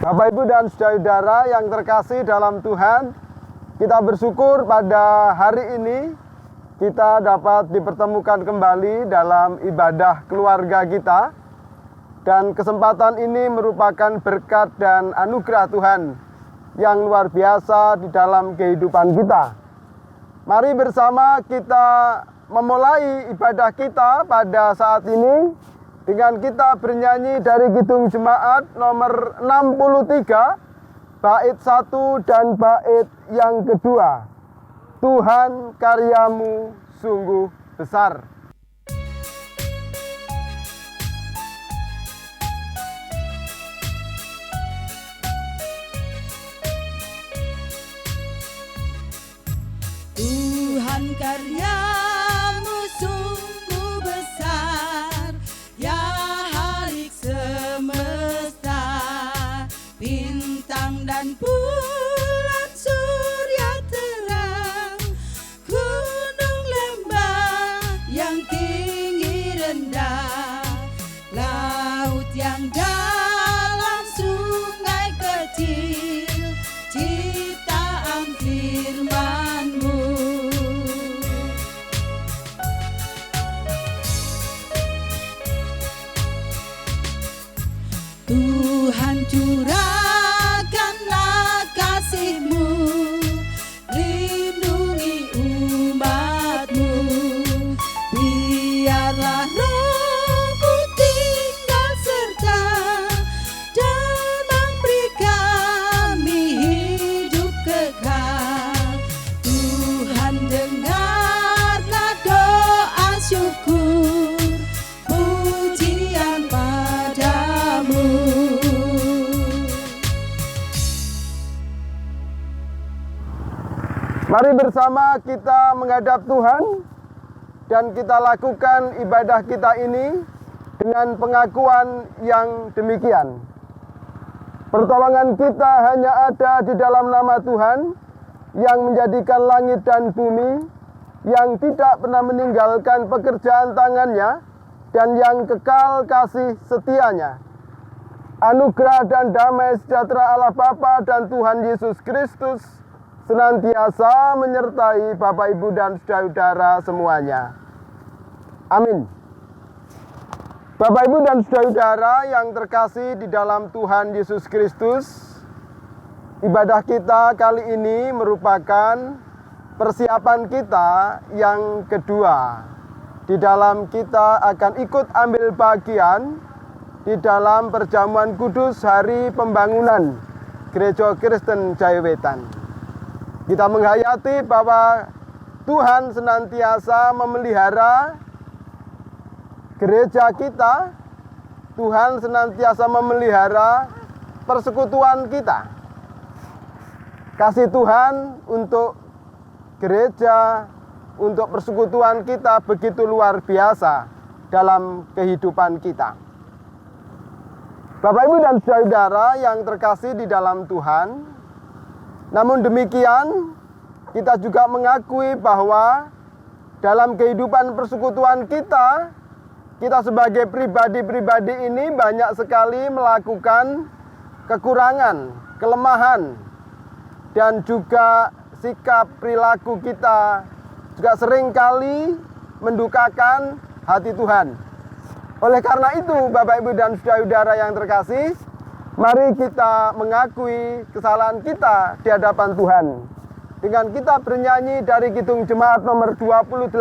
Bapak, Ibu, dan saudara yang terkasih dalam Tuhan, kita bersyukur pada hari ini kita dapat dipertemukan kembali dalam ibadah keluarga kita. Dan kesempatan ini merupakan berkat dan anugerah Tuhan yang luar biasa di dalam kehidupan kita. Mari bersama kita memulai ibadah kita pada saat ini dengan kita bernyanyi dari Kidung Jemaat nomor 63, bait 1 dan bait yang kedua. Tuhan, karyamu sungguh besar. Tuhan, karyamu sungguh besar, ya Khalik semesta, bintang dan bulan, surya terang, gunung lembah yang tinggi rendah, laut yang dalam, sungai kecil, ciptaan firman-Mu. Tuhan, curahkanlah kasih-Mu, lindungi umat-Mu, biarlah Roh-Mu tinggal serta dan memberi kami hidup kekal. Tuhan, dengarlah doa syukur, pujian padamu. Mari bersama kita menghadap Tuhan dan kita lakukan ibadah kita ini dengan pengakuan yang demikian. Pertolongan kita hanya ada di dalam nama Tuhan yang menjadikan langit dan bumi, yang tidak pernah meninggalkan pekerjaan tangannya, dan yang kekal kasih setianya. Anugerah dan damai sejahtera Allah Bapa dan Tuhan Yesus Kristus senantiasa menyertai Bapak, Ibu, dan saudara semuanya. Amin. Bapak, Ibu, dan saudara yang terkasih di dalam Tuhan Yesus Kristus, ibadah kita kali ini merupakan persiapan kita yang kedua di dalam kita akan ikut ambil bagian di dalam perjamuan kudus hari pembangunan Gereja Kristen Jayawetan. Kita menghayati bahwa Tuhan senantiasa memelihara gereja kita. Tuhan senantiasa memelihara persekutuan kita. Kasih Tuhan untuk gereja, untuk persekutuan kita begitu luar biasa dalam kehidupan kita. Bapak, Ibu, dan saudara yang terkasih di dalam Tuhan, namun demikian, kita juga mengakui bahwa dalam kehidupan persekutuan kita sebagai pribadi-pribadi ini banyak sekali melakukan kekurangan, kelemahan, dan juga sikap perilaku kita juga seringkali mendukakan hati Tuhan. Oleh karena itu, Bapak, Ibu, dan saudara yang terkasih, mari kita mengakui kesalahan kita di hadapan Tuhan dengan kita bernyanyi dari Kidung Jemaat nomor 28.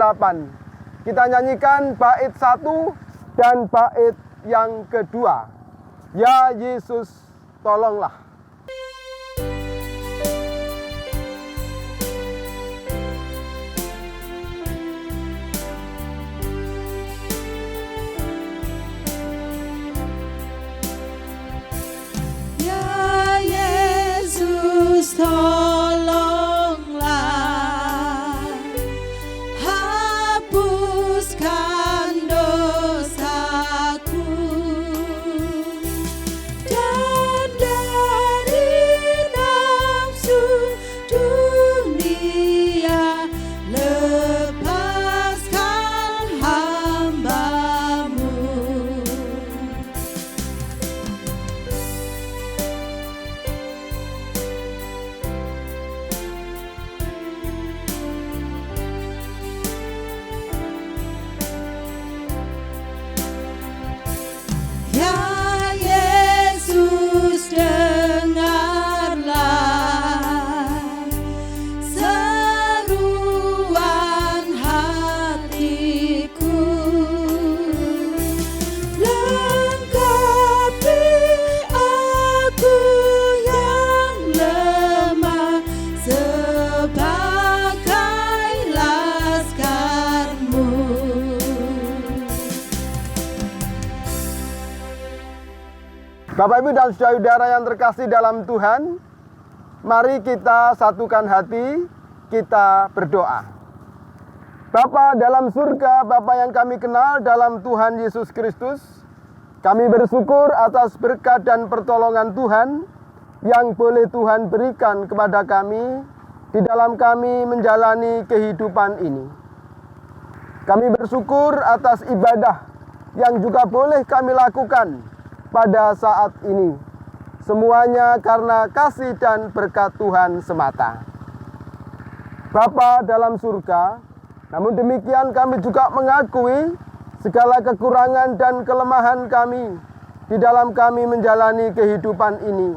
Kita nyanyikan bait 1 dan bait yang kedua. Ya Yesus, tolonglah. Ya Yesus, tolonglah, hapuskan dosaku, dan dari nafsu dunia lepaskan hamba-Mu. Bapak Ibu dan saudara yang terkasih dalam Tuhan, mari kita satukan hati, kita berdoa. Bapa dalam surga, Bapa yang kami kenal dalam Tuhan Yesus Kristus, kami bersyukur atas berkat dan pertolongan Tuhan yang boleh Tuhan berikan kepada kami di dalam kami menjalani kehidupan ini. Kami bersyukur atas ibadah yang juga boleh kami lakukan pada saat ini. Semuanya karena kasih dan berkat Tuhan semata. Bapa dalam surga, namun demikian kami juga mengakui segala kekurangan dan kelemahan kami di dalam kami menjalani kehidupan ini.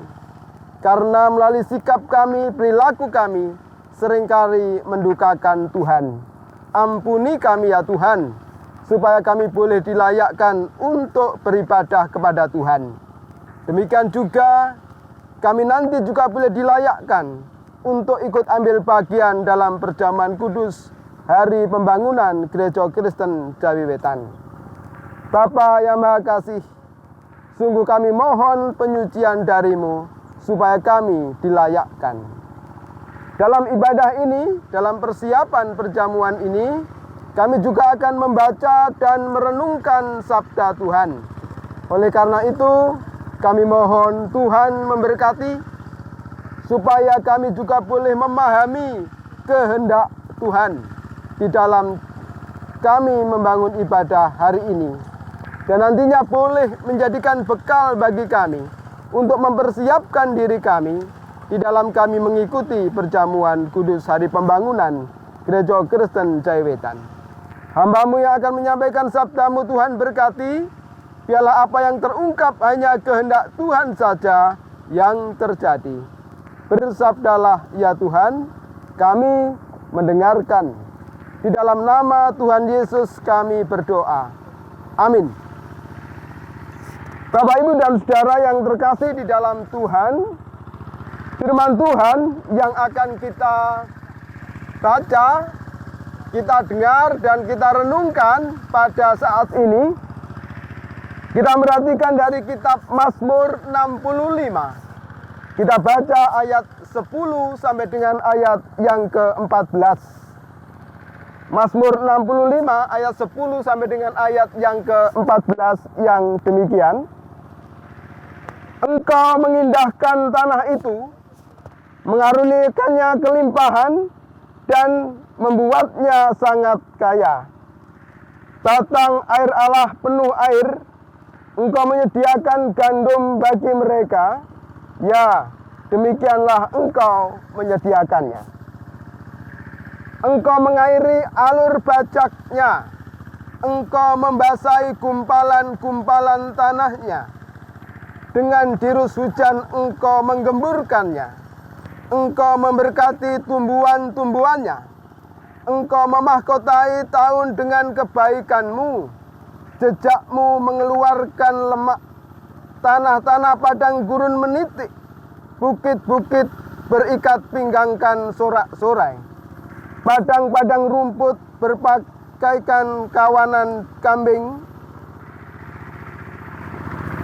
Karena melalui sikap kami, perilaku kami, seringkali mendukakan Tuhan. Ampuni kami ya Tuhan, supaya kami boleh dilayakkan untuk beribadah kepada Tuhan. Demikian juga kami nanti juga boleh dilayakkan untuk ikut ambil bagian dalam perjamuan kudus Hari Pembangunan Gereja Kristen Jawi Wetan. Bapa yang Maha Kasih, sungguh kami mohon penyucian dari-Mu supaya kami dilayakkan. Dalam ibadah ini, dalam persiapan perjamuan ini, kami juga akan membaca dan merenungkan sabda Tuhan. Oleh karena itu, kami mohon Tuhan memberkati, supaya kami juga boleh memahami kehendak Tuhan di dalam kami membangun ibadah hari ini. Dan nantinya boleh menjadikan bekal bagi kami untuk mempersiapkan diri kami di dalam kami mengikuti perjamuan kudus Hari Pembangunan Gereja Kristen Jawi Wetan. Hamba-Mu yang akan menyampaikan sabda-Mu Tuhan berkati, biarlah apa yang terungkap hanya kehendak Tuhan saja yang terjadi. Bersabdalah ya Tuhan, kami mendengarkan. Di dalam nama Tuhan Yesus kami berdoa. Amin. Bapak, Ibu, dan saudara yang terkasih di dalam Tuhan, firman Tuhan yang akan kita baca, kita dengar dan kita renungkan pada saat ini, kita perhatikan dari kitab Mazmur 65. Kita baca ayat 10 sampai dengan ayat yang ke-14. Mazmur 65 ayat 10 sampai dengan ayat yang ke-14 yang demikian. Engkau mengindahkan tanah itu, mengaruniakannya kelimpahan, dan membuatnya sangat kaya. Batang air Allah penuh air, Engkau menyediakan gandum bagi mereka. Ya, demikianlah Engkau menyediakannya. Engkau mengairi alur bajaknya, Engkau membasahi gumpalan-gumpalan tanahnya. Dengan dirus hujan Engkau menggemburkannya. Engkau memberkati tumbuhan-tumbuhannya. Engkau memahkotai tahun dengan kebaikan-Mu. Jejak-Mu mengeluarkan lemak. Tanah-tanah padang gurun menitik. Bukit-bukit berikat pinggangkan sorak-sorai. Padang-padang rumput berpakaikan kawanan kambing.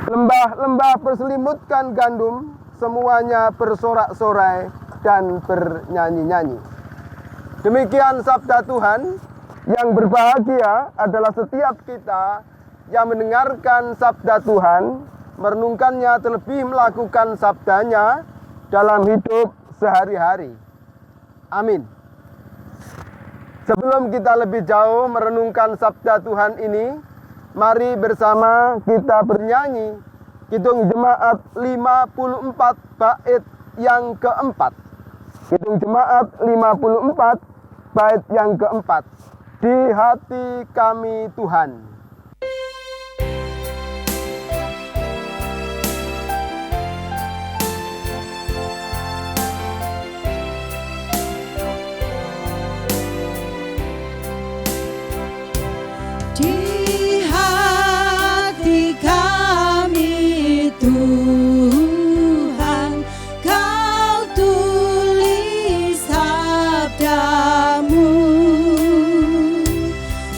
Lembah-lembah berselimutkan gandum, semuanya bersorak-sorai dan bernyanyi-nyanyi. Demikian sabda Tuhan. Yang berbahagia adalah setiap kita yang mendengarkan sabda Tuhan, merenungkannya, terlebih melakukan sabdanya dalam hidup sehari-hari. Amin. Sebelum kita lebih jauh merenungkan sabda Tuhan ini, mari bersama kita bernyanyi Kidung Jemaat 54 bait yang keempat. Kidung Jemaat 54 bait yang keempat. Di hati kami Tuhan. Tuhan, Kau tulis sabda-Mu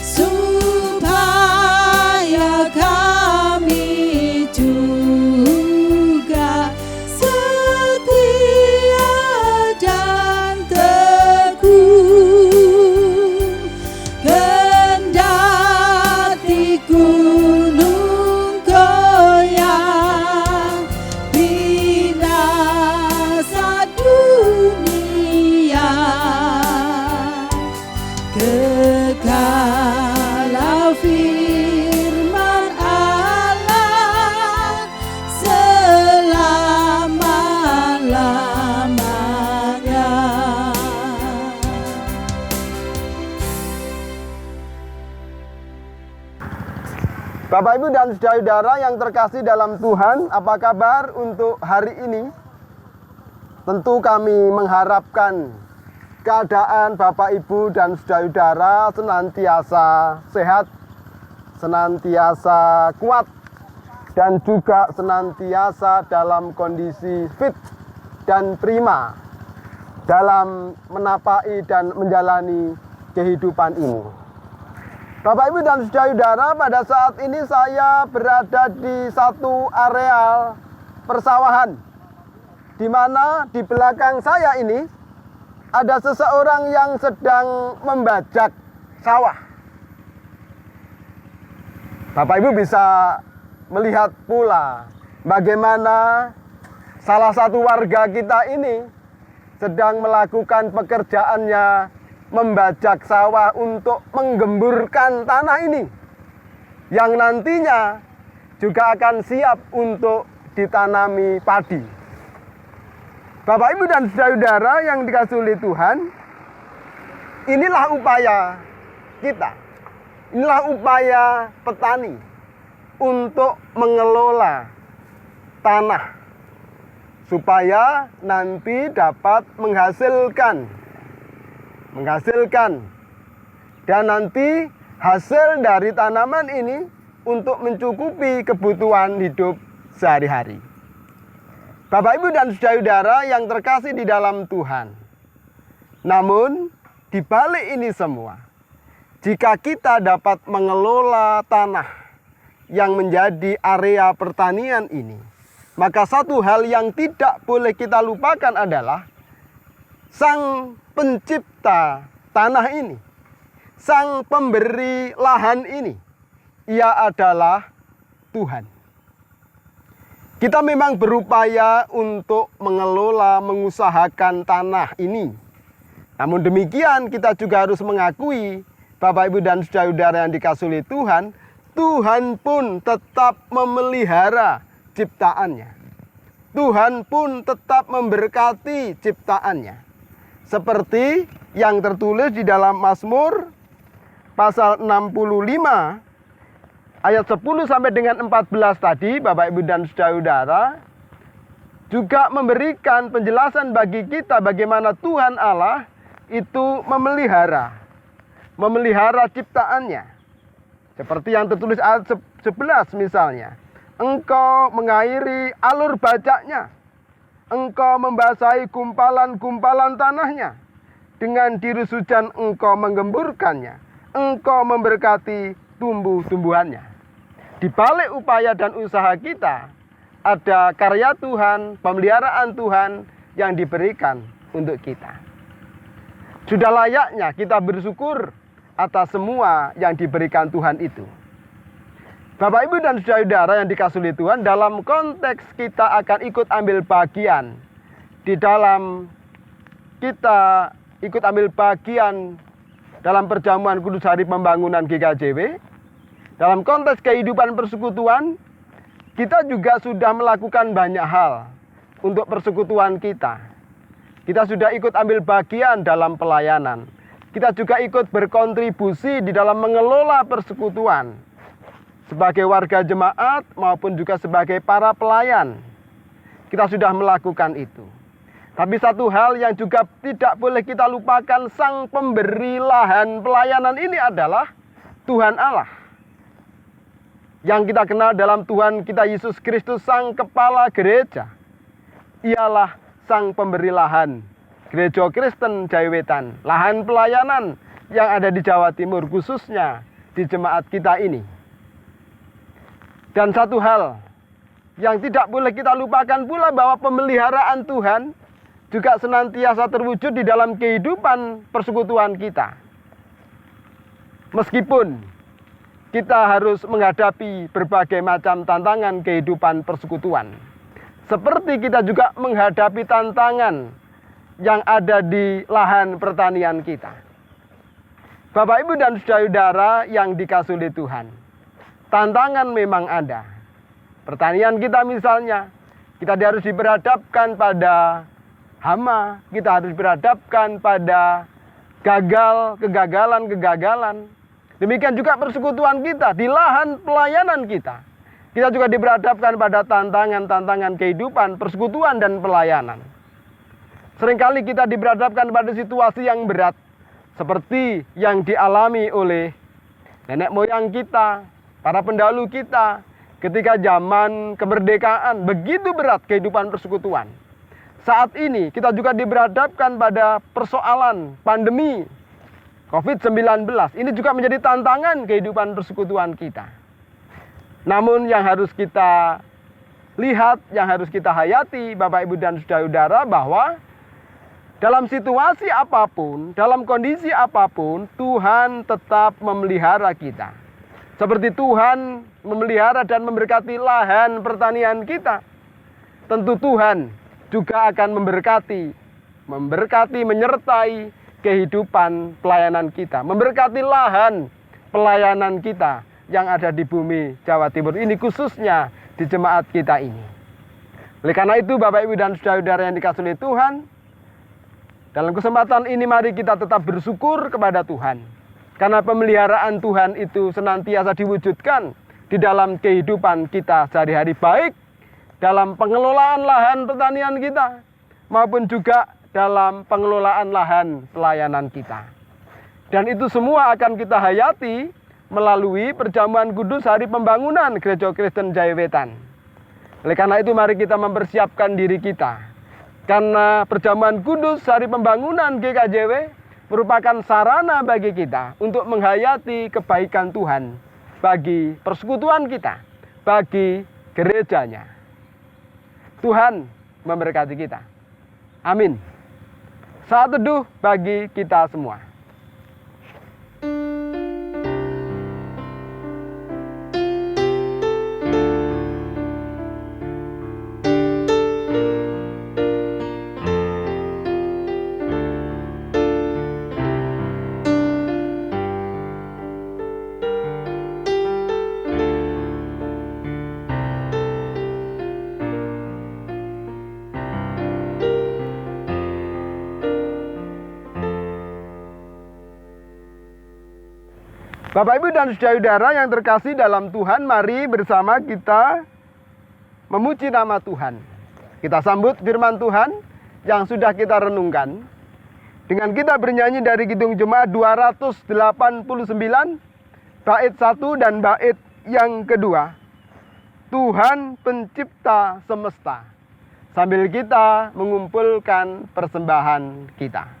supaya Bapak, Ibu, dan saudara-saudara yang terkasih dalam Tuhan, apa kabar untuk hari ini? Tentu kami mengharapkan keadaan Bapak, Ibu, dan saudara-saudara senantiasa sehat, senantiasa kuat, dan juga senantiasa dalam kondisi fit dan prima dalam menapai dan menjalani kehidupan ini. Bapak, Ibu, dan saudara-saudara, pada saat ini saya berada di satu areal persawahan, di mana di belakang saya ini ada seseorang yang sedang membajak sawah. Bapak, Ibu bisa melihat pula bagaimana salah satu warga kita ini sedang melakukan pekerjaannya membajak sawah untuk menggemburkan tanah ini yang nantinya juga akan siap untuk ditanami padi. Bapak, Ibu, dan saudara-saudara yang dikasihi oleh Tuhan, inilah upaya kita, inilah upaya petani untuk mengelola tanah supaya nanti dapat menghasilkan dan nanti hasil dari tanaman ini untuk mencukupi kebutuhan hidup sehari-hari. Bapak, Ibu, dan saudara-saudara yang terkasih di dalam Tuhan, namun di balik ini semua, jika kita dapat mengelola tanah yang menjadi area pertanian ini, maka satu hal yang tidak boleh kita lupakan adalah Sang pencipta tanah ini, Sang pemberi lahan ini, Ia adalah Tuhan. Kita memang berupaya untuk mengelola, mengusahakan tanah ini. Namun demikian kita juga harus mengakui, Bapak, Ibu, dan saudara-saudara yang dikasihi oleh Tuhan, Tuhan pun tetap memelihara ciptaannya. Tuhan pun tetap memberkati ciptaannya. Seperti yang tertulis di dalam Mazmur pasal 65 ayat 10 sampai dengan 14 tadi, Bapak, Ibu, dan saudara-saudara, juga memberikan penjelasan bagi kita bagaimana Tuhan Allah itu memelihara ciptaannya. Seperti yang tertulis ayat 11 misalnya, Engkau mengairi alur bajaknya, Engkau membasahi gumpalan-gumpalan tanahnya. Dengan tirus hujan Engkau menggemburkannya. Engkau memberkati tumbuh-tumbuhannya. Di balik upaya dan usaha kita, ada karya Tuhan, pemeliharaan Tuhan yang diberikan untuk kita. Sudah layaknya kita bersyukur atas semua yang diberikan Tuhan itu. Bapak, Ibu, dan saudara yang dikasihi oleh Tuhan, dalam konteks kita akan ikut ambil bagian di dalam kita ikut ambil bagian dalam perjamuan kudus hari pembangunan GKJW. Dalam konteks kehidupan persekutuan, kita juga sudah melakukan banyak hal untuk persekutuan kita. Kita sudah ikut ambil bagian dalam pelayanan. Kita juga ikut berkontribusi di dalam mengelola persekutuan sebagai warga jemaat maupun juga sebagai para pelayan. Kita sudah melakukan itu. Tapi satu hal yang juga tidak boleh kita lupakan, Sang pemberi lahan pelayanan ini adalah Tuhan Allah. Yang kita kenal dalam Tuhan kita Yesus Kristus, Sang Kepala Gereja. Ialah Sang pemberi lahan Gereja Kristen Jayawetan, lahan pelayanan yang ada di Jawa Timur, khususnya di jemaat kita ini. Dan satu hal yang tidak boleh kita lupakan pula, bahwa pemeliharaan Tuhan juga senantiasa terwujud di dalam kehidupan persekutuan kita. Meskipun kita harus menghadapi berbagai macam tantangan kehidupan persekutuan. Seperti kita juga menghadapi tantangan yang ada di lahan pertanian kita. Bapak, Ibu, dan saudara-saudara yang dikasihi oleh Tuhan, tantangan memang ada. Pertanian kita misalnya, kita harus diperhadapkan pada hama, kita harus berhadapkan pada kegagalan-kegagalan. Demikian juga persekutuan kita di lahan pelayanan kita. Kita juga diberhadapkan pada tantangan-tantangan kehidupan, persekutuan dan pelayanan. Seringkali kita diberhadapkan pada situasi yang berat, seperti yang dialami oleh nenek moyang kita, para pendahulu kita, ketika zaman kemerdekaan begitu berat kehidupan persekutuan. Saat ini kita juga diberhadapkan pada persoalan pandemi COVID-19. Ini juga menjadi tantangan kehidupan persekutuan kita. Namun yang harus kita lihat, yang harus kita hayati Bapak Ibu dan saudara-saudara, bahwa dalam situasi apapun, dalam kondisi apapun, Tuhan tetap memelihara kita. Seperti Tuhan memelihara dan memberkati lahan pertanian kita, tentu Tuhan juga akan memberkati, menyertai kehidupan pelayanan kita, memberkati lahan pelayanan kita yang ada di bumi Jawa Timur ini, khususnya di jemaat kita ini. Oleh karena itu Bapak Ibu dan saudara-saudara yang dikasihi oleh Tuhan, dalam kesempatan ini mari kita tetap bersyukur kepada Tuhan, karena pemeliharaan Tuhan itu senantiasa diwujudkan di dalam kehidupan kita sehari-hari, baik dalam pengelolaan lahan pertanian kita maupun juga dalam pengelolaan lahan pelayanan kita. Dan itu semua akan kita hayati melalui perjamuan kudus hari pembangunan Gereja Kristen Jaya Wetan. Oleh karena itu mari kita mempersiapkan diri kita, karena perjamuan kudus hari pembangunan GKJW merupakan sarana bagi kita untuk menghayati kebaikan Tuhan bagi persekutuan kita, bagi gerejanya. Tuhan memberkati kita. Amin. Saat teduh bagi kita semua. Bapak Ibu dan saudara-saudara yang terkasih dalam Tuhan, mari bersama kita memuji nama Tuhan. Kita sambut firman Tuhan yang sudah kita renungkan dengan kita bernyanyi dari Kidung Jemaat 289 bait 1 dan bait yang kedua. Tuhan pencipta semesta. Sambil kita mengumpulkan persembahan kita.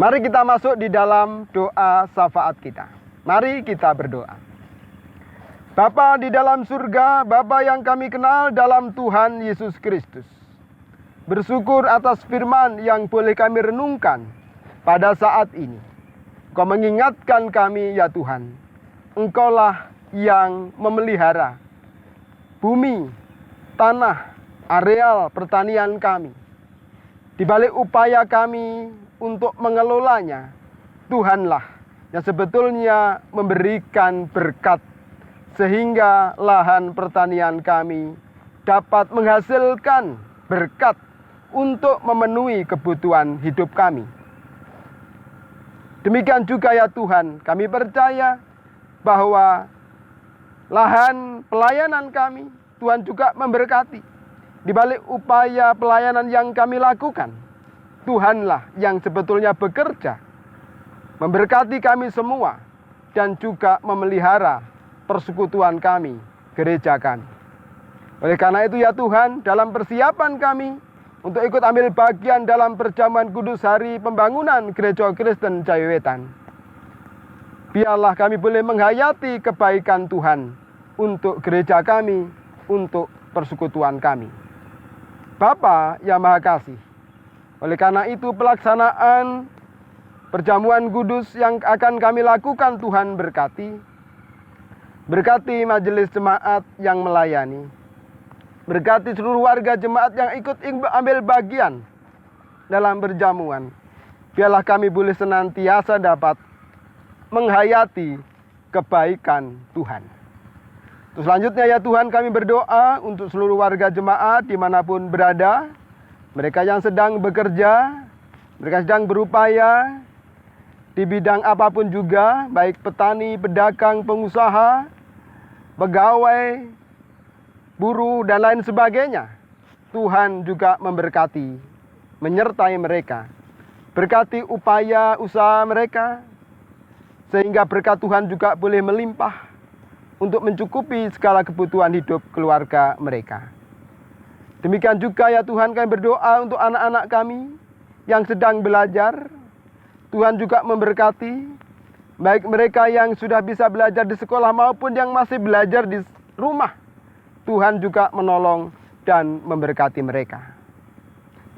Mari kita masuk di dalam doa syafaat kita. Mari kita berdoa. Bapa di dalam surga, Bapa yang kami kenal dalam Tuhan Yesus Kristus. Bersyukur atas firman yang boleh kami renungkan pada saat ini. Engkau mengingatkan kami ya Tuhan, Engkaulah yang memelihara bumi, tanah, areal pertanian kami. Di balik upaya kami untuk mengelolanya, Tuhanlah yang sebetulnya memberikan berkat sehingga lahan pertanian kami dapat menghasilkan berkat untuk memenuhi kebutuhan hidup kami. Demikian juga ya Tuhan, kami percaya bahwa lahan pelayanan kami, Tuhan juga memberkati. Di balik upaya pelayanan yang kami lakukan, Tuhanlah yang sebetulnya bekerja, memberkati kami semua, dan juga memelihara persekutuan kami, gereja kami. Oleh karena itu ya Tuhan, dalam persiapan kami untuk ikut ambil bagian dalam perjamuan kudus hari pembangunan Gereja Kristen Jayawetan, biarlah kami boleh menghayati kebaikan Tuhan untuk gereja kami, untuk persekutuan kami. Bapa yang Maha Kasih, oleh karena itu pelaksanaan perjamuan kudus yang akan kami lakukan Tuhan berkati. Berkati majelis jemaat yang melayani. Berkati seluruh warga jemaat yang ikut ambil bagian dalam perjamuan. Biarlah kami boleh senantiasa dapat menghayati kebaikan Tuhan. Terus selanjutnya ya Tuhan, kami berdoa untuk seluruh warga jemaat dimanapun berada. Mereka yang sedang bekerja, mereka sedang berupaya di bidang apapun juga, baik petani, pedagang, pengusaha, pegawai, buruh, dan lain sebagainya. Tuhan juga memberkati, menyertai mereka. Berkati upaya usaha mereka, sehingga berkat Tuhan juga boleh melimpah untuk mencukupi segala kebutuhan hidup keluarga mereka. Demikian juga ya Tuhan, kami berdoa untuk anak-anak kami yang sedang belajar. Tuhan juga memberkati, baik mereka yang sudah bisa belajar di sekolah maupun yang masih belajar di rumah. Tuhan juga menolong dan memberkati mereka.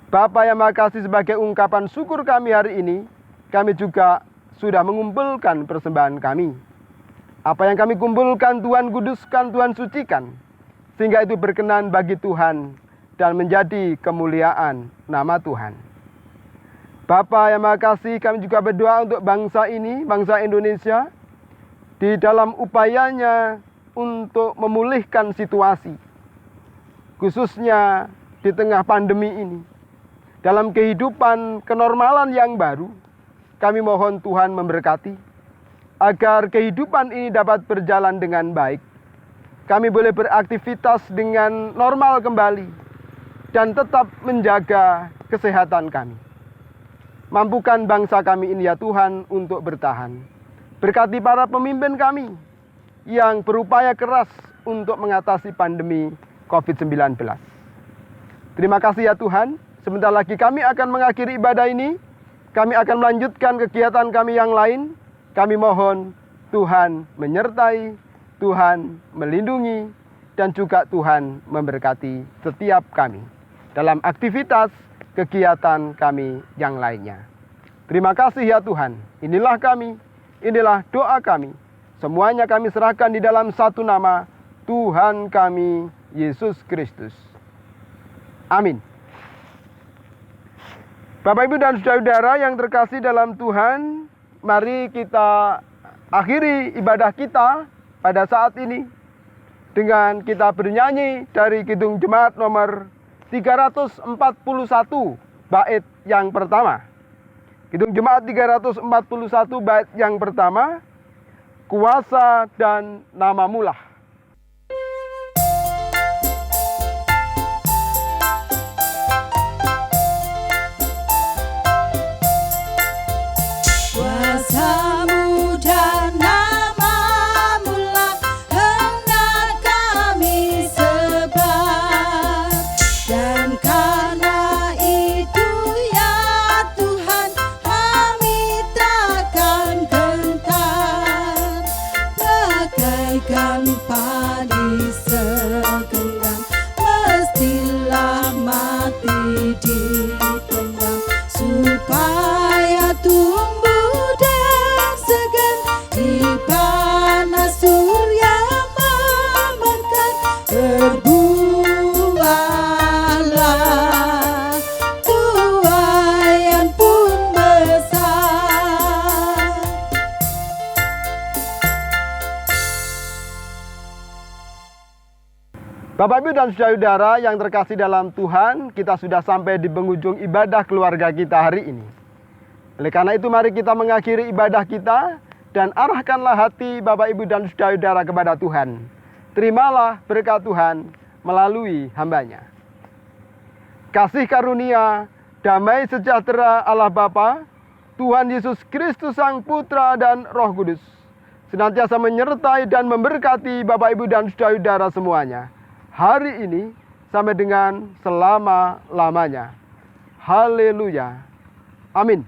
Bapa yang Maha Kasih, sebagai ungkapan syukur kami hari ini, kami juga sudah mengumpulkan persembahan kami. Apa yang kami kumpulkan Tuhan kuduskan, Tuhan sucikan, sehingga itu berkenan bagi Tuhan dan menjadi kemuliaan nama Tuhan. Bapa yang Maha Kasih, kami juga berdoa untuk bangsa ini, bangsa Indonesia, di dalam upayanya untuk memulihkan situasi, khususnya di tengah pandemi ini. Dalam kehidupan kenormalan yang baru, kami mohon Tuhan memberkati, agar kehidupan ini dapat berjalan dengan baik. Kami boleh beraktivitas dengan normal kembali, dan tetap menjaga kesehatan kami. Mampukan bangsa kami ini ya Tuhan untuk bertahan. Berkati para pemimpin kami yang berupaya keras untuk mengatasi pandemi COVID-19. Terima kasih ya Tuhan. Sebentar lagi kami akan mengakhiri ibadah ini. Kami akan melanjutkan kegiatan kami yang lain. Kami mohon Tuhan menyertai, Tuhan melindungi, dan juga Tuhan memberkati setiap kami dalam aktivitas kegiatan kami yang lainnya. Terima kasih ya Tuhan. Inilah kami, inilah doa kami. Semuanya kami serahkan di dalam satu nama, Tuhan kami, Yesus Kristus. Amin. Bapak, Ibu, dan saudara yang terkasih dalam Tuhan, mari kita akhiri ibadah kita pada saat ini dengan kita bernyanyi dari Kidung Jemaat nomor 341 bait yang pertama. Kidung Jemaat 341 bait yang pertama, Kuasa dan Namamu-lah. Kuasa-Mu dan Namamu-lah hendak kami sebar, dan karena itu ya Tuhan kami takkan gentar, bagaikan padi segenggam mestilah mati dipendam, supaya tumbuh dan segar di panas surya memekat berbuah Bapak, Ibu, dan saudara yang terkasih dalam Tuhan, kita sudah sampai di penghujung ibadah keluarga kita hari ini. Oleh karena itu, mari kita mengakhiri ibadah kita dan arahkanlah hati Bapak, Ibu, dan saudara kepada Tuhan. Terimalah berkat Tuhan melalui hambanya. Kasih karunia, damai sejahtera Allah Bapa, Tuhan Yesus Kristus Sang Putra dan Roh Kudus senantiasa menyertai dan memberkati Bapak, Ibu, dan saudara semuanya, hari ini sampai dengan selama-lamanya. Haleluya. Amin.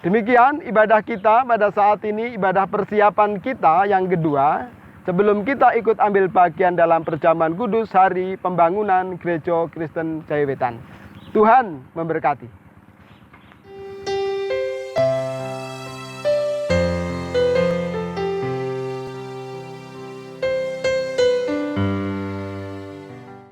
Demikian ibadah kita pada saat ini, ibadah persiapan kita yang kedua, sebelum kita ikut ambil bagian dalam perjamuan kudus hari pembangunan Gereja Kristen Jaya Wetan. Tuhan memberkati.